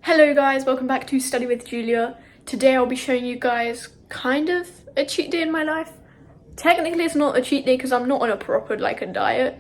Hello guys, welcome back to Study with Julia. Today I'll be showing you guys kind of a cheat day in my life. Technically it's not a cheat day because I'm not on a proper a diet.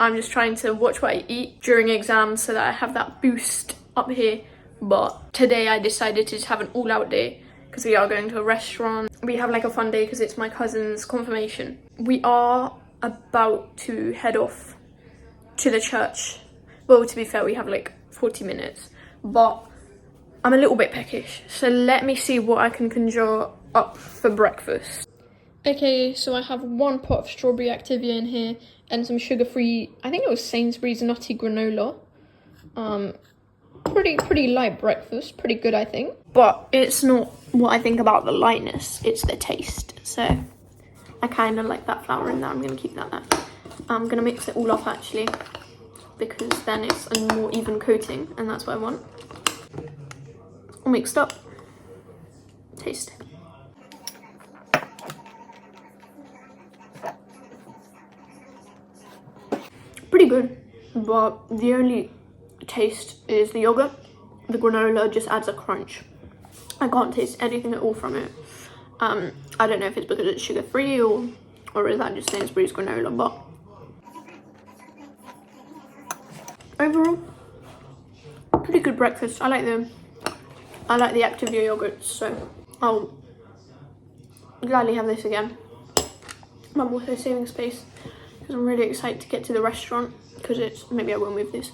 I'm just trying to watch what I eat during exams so that I have that boost up here. But today I decided to just have an all-out day because we are going to a restaurant. We have a fun day because it's my cousin's confirmation. We are about to head off to the church. Well, to be fair, we have 40 minutes, but I'm a little bit peckish, so let me see what I can conjure up for breakfast. Okay, so I have 1 pot of strawberry Activia in here and some sugar-free, I think it was Sainsbury's nutty granola. Pretty light breakfast, pretty good I think. But it's not what I think about the lightness, it's the taste. So I kind of like that flour in there, I'm going to keep that there. I'm going to mix it all up actually, because then it's a more even coating and that's what I want. All mixed up. Taste. Pretty good, but the only taste is the yogurt. The granola just adds a crunch. I can't taste anything at all from it. I don't know if it's because it's sugar-free or is that just Sainsbury's granola, but overall, pretty good breakfast. I like the Activia yogurt, so I'll gladly have this again. But I'm also saving space because I'm really excited to get to the restaurant because maybe I will move this.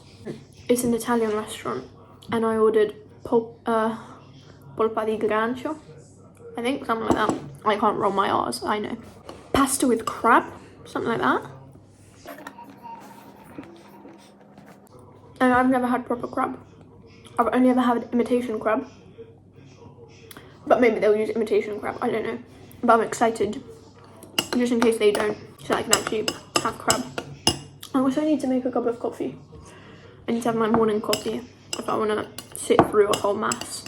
It's an Italian restaurant and I ordered polpa di grancio, I think, something like that. I can't roll my R's, I know. Pasta with crab, something like that. And I've never had proper crab. I've only ever had imitation crab. But maybe they'll use imitation crab, I don't know. But I'm excited, just in case they don't, so I can actually have crab. I also need to make a cup of coffee. I need to have my morning coffee if I want to sit through a whole mass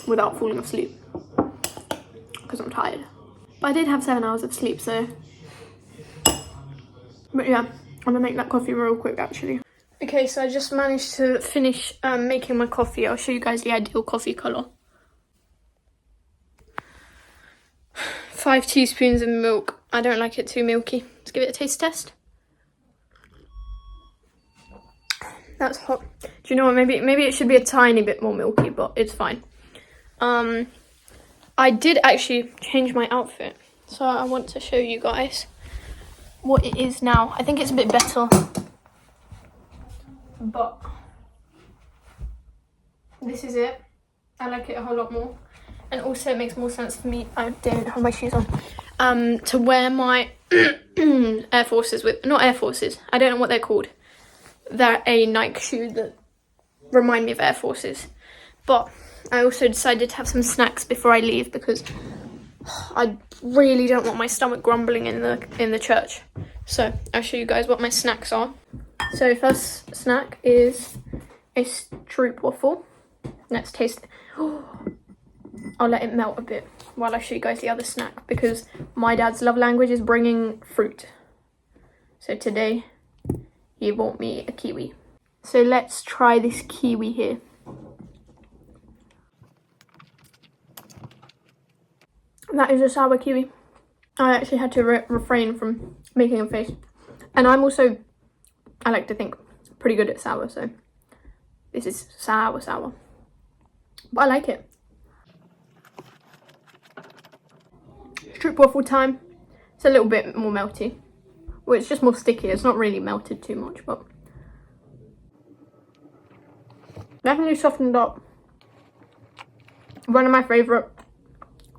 without falling asleep. Because I'm tired. But I did have 7 hours of sleep, so. But yeah, I'm going to make that coffee real quick actually. Okay, so I just managed to finish making my coffee. I'll show you guys the ideal coffee colour. 5 teaspoons of milk. I don't like it too milky. Let's give it a taste test. That's hot. Do you know what? Maybe it should be a tiny bit more milky, but it's fine. I did actually change my outfit, so I want to show you guys what it is now. I think it's a bit better, but this is it. I like it a whole lot more. And also it makes more sense for me, I don't have my shoes on, to wear my Air Forces with, not Air Forces, I don't know what they're called. They're a Nike shoe that remind me of Air Forces. But I also decided to have some snacks before I leave because I really don't want my stomach grumbling in the church. So I'll show you guys what my snacks are. So first snack is a Stroopwafel. Let's taste it. I'll let it melt a bit while I show you guys the other snack because my dad's love language is bringing fruit. So today he bought me a kiwi. So let's try this kiwi here. That is a sour kiwi. I actually had to refrain from making a face. And I'm also, I like to think, pretty good at sour, so this is sour. But I like it. Stroopwafel time. It's a little bit more melty. Well, it's just more sticky. It's not really melted too much, but definitely softened up. One of my favourite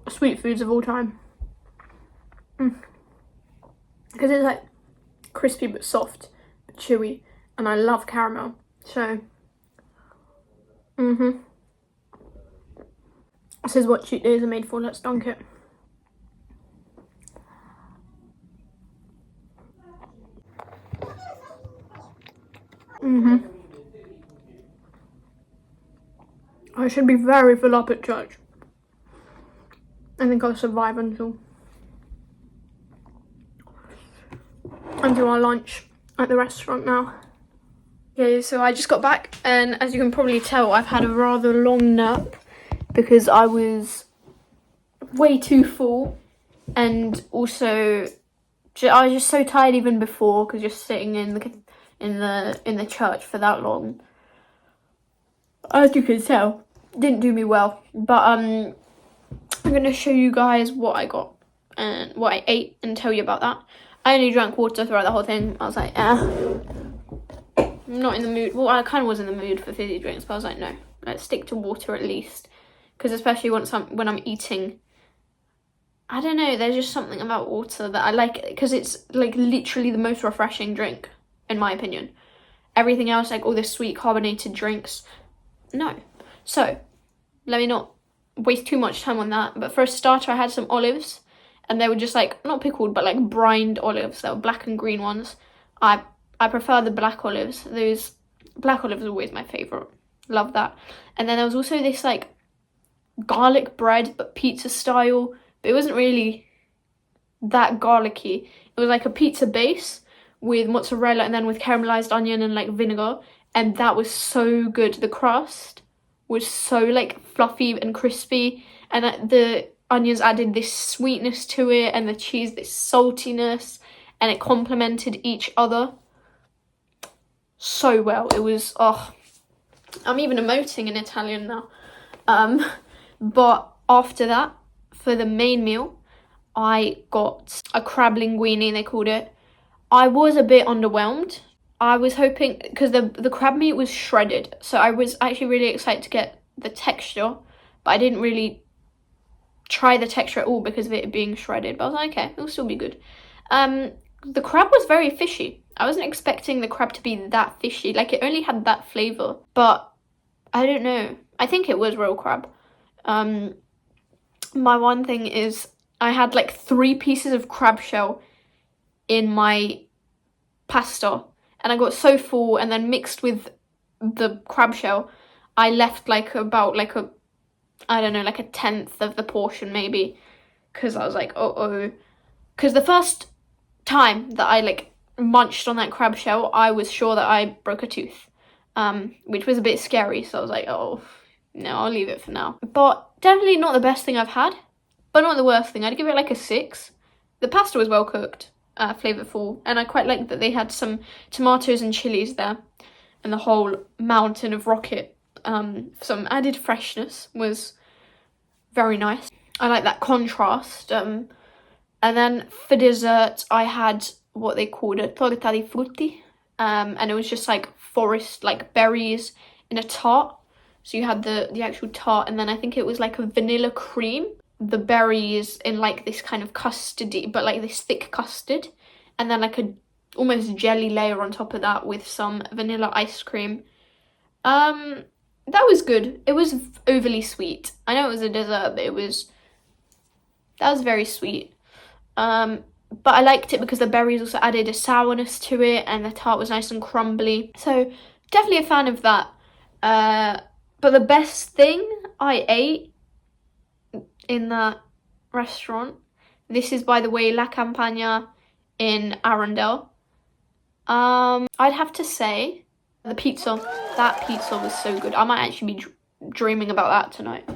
sweet foods of all time. Because it's crispy but soft, but chewy, and I love caramel. So, this is what cheat days are made for. Let's dunk it. I should be very full up at church. I think I'll survive until our lunch at the restaurant now. Okay, so I just got back, and as you can probably tell, I've had a rather long nap because I was way too full, and also I was just so tired even before because just sitting in the church for that long, as you can tell, didn't do me well. But I'm gonna show you guys what I got and what I ate and tell you about that. I only drank water throughout the whole thing. I was like, I'm not in the mood. Well, I kind of was in the mood for fizzy drinks, but I was like, no, let's stick to water at least. Because especially when I'm eating, I don't know, there's just something about water that I like, because it's like literally the most refreshing drink, in my opinion. Everything else, like all this sweet carbonated drinks, no. So, let me not waste too much time on that. But for a starter, I had some olives, and they were just like, not pickled, but like brined olives. They were black and green ones. I prefer the black olives. Those black olives are always my favourite. Love that. And then there was also this like garlic bread, but pizza style. But it wasn't really that garlicky. It was like a pizza base with mozzarella and then with caramelized onion and like vinegar. And that was so good. The crust was so like fluffy and crispy. And the onions added this sweetness to it, and the cheese this saltiness. And it complemented each other so well. It was, oh, I'm even emoting in Italian now. But after that, for the main meal, I got a crab linguine, they called it. I was a bit underwhelmed. I was hoping, because the crab meat was shredded, so I was actually really excited to get the texture, but I didn't really try the texture at all because of it being shredded. But I was like, okay, it'll still be good. The crab was very fishy. I wasn't expecting the crab to be that fishy. Like, it only had that flavour. But, I don't know. I think it was real crab. My one thing is, I had like 3 pieces of crab shell in my pasta. And I got so full, and then mixed with the crab shell, I left like about like a, I don't know, like a 1/10 of the portion maybe. Because I was like, uh-oh. Because the first time that I like munched on that crab shell, I was sure that I broke a tooth, which was a bit scary. So I was like, oh no, I'll leave it for now. But definitely not the best thing I've had, but not the worst thing. I'd give it like a 6. The pasta was well cooked, flavorful, and I quite liked that they had some tomatoes and chilies there, and the whole mountain of rocket, some added freshness was very nice. I like that contrast. And then for dessert, I had what they called a torta di frutti. And it was just like forest, like berries in a tart. So you had the actual tart, and then I think it was like a vanilla cream. The berries in like this kind of custardy, but like this thick custard. And then like a almost jelly layer on top of that with some vanilla ice cream. That was good. It was overly sweet. I know it was a dessert, but that was very sweet. But I liked it because the berries also added a sourness to it, and the tart was nice and crumbly. So definitely a fan of that. But the best thing I ate in that restaurant, this is by the way La Campagna in Arundel. I'd have to say the pizza. That pizza was so good. I might actually be dreaming about that tonight.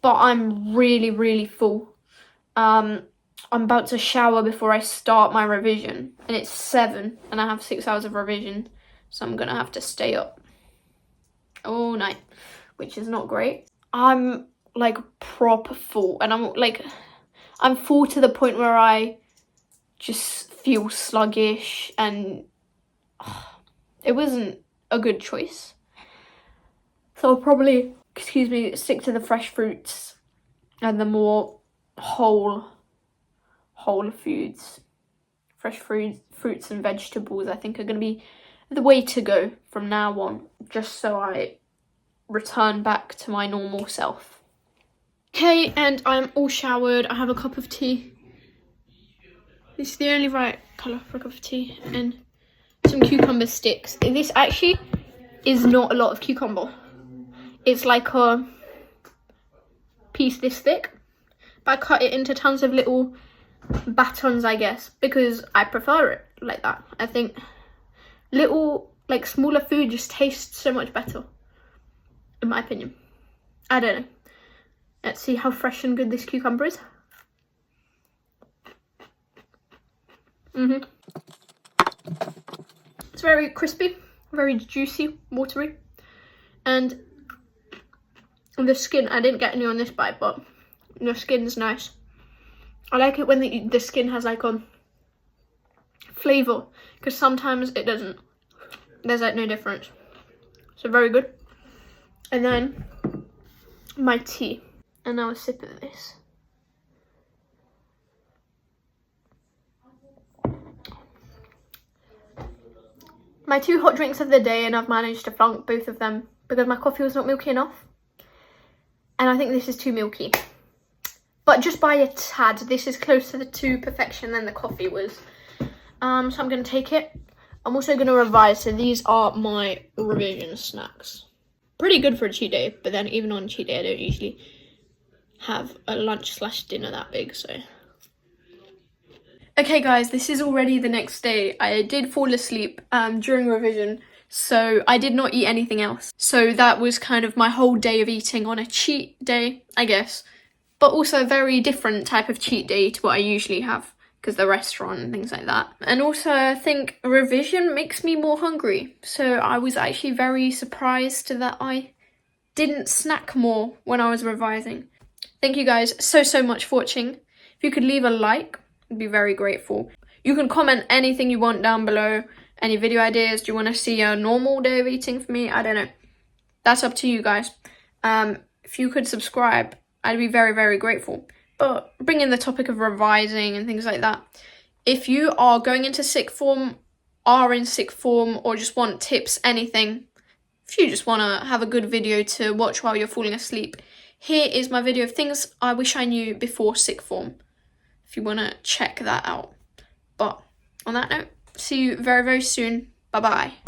But I'm really, really full. I'm about to shower before I start my revision, and it's 7 and I have 6 hours of revision, so I'm gonna have to stay up all night, which is not great. I'm like proper full, and I'm full to the point where I just feel sluggish, and it wasn't a good choice. So I'll probably, stick to the fresh fruits and the more whole foods. Fresh fruits and vegetables, I think, are going to be the way to go from now on, just so I return back to my normal self. Okay, and I'm all showered. I have a cup of tea. This is the only right colour for a cup of tea. And some cucumber sticks. This actually is not a lot of cucumber. It's like a piece this thick. But I cut it into tons of little batons, I guess, because I prefer it like that. I think little like smaller food just tastes so much better, in my opinion. I don't know. Let's see how fresh and good this cucumber is. It's very crispy, very juicy, watery, and the skin, I didn't get any on this bite, but the skin's nice. I like it when the skin has like a flavour, because sometimes it doesn't. There's like no difference. So very good. And then my tea. And now a sip of this. My 2 hot drinks of the day, and I've managed to flunk both of them because my coffee was not milky enough. And I think this is too milky. But just by a tad, this is closer to perfection than the coffee was. So I'm going to take it. I'm also going to revise, so these are my revision snacks. Pretty good for a cheat day, but then even on a cheat day, I don't usually have a lunch/dinner that big, so. Okay guys, this is already the next day. I did fall asleep during revision, so I did not eat anything else. So that was kind of my whole day of eating on a cheat day, I guess. But also a very different type of cheat day to what I usually have, because the restaurant and things like that. And also I think revision makes me more hungry. So I was actually very surprised that I didn't snack more when I was revising. Thank you guys so much for watching. If you could leave a like, I'd be very grateful. You can comment anything you want down below. Any video ideas? Do you want to see a normal day of eating for me? I don't know. That's up to you guys. If you could subscribe, I'd be very grateful. But bring in the topic of revising and things like that. If you are going into sixth form, are in sixth form, or just want tips, anything, if you just want to have a good video to watch while you're falling asleep, here is my video of things I wish I knew before sixth form, if you want to check that out. But on that note, see you very soon. Bye bye.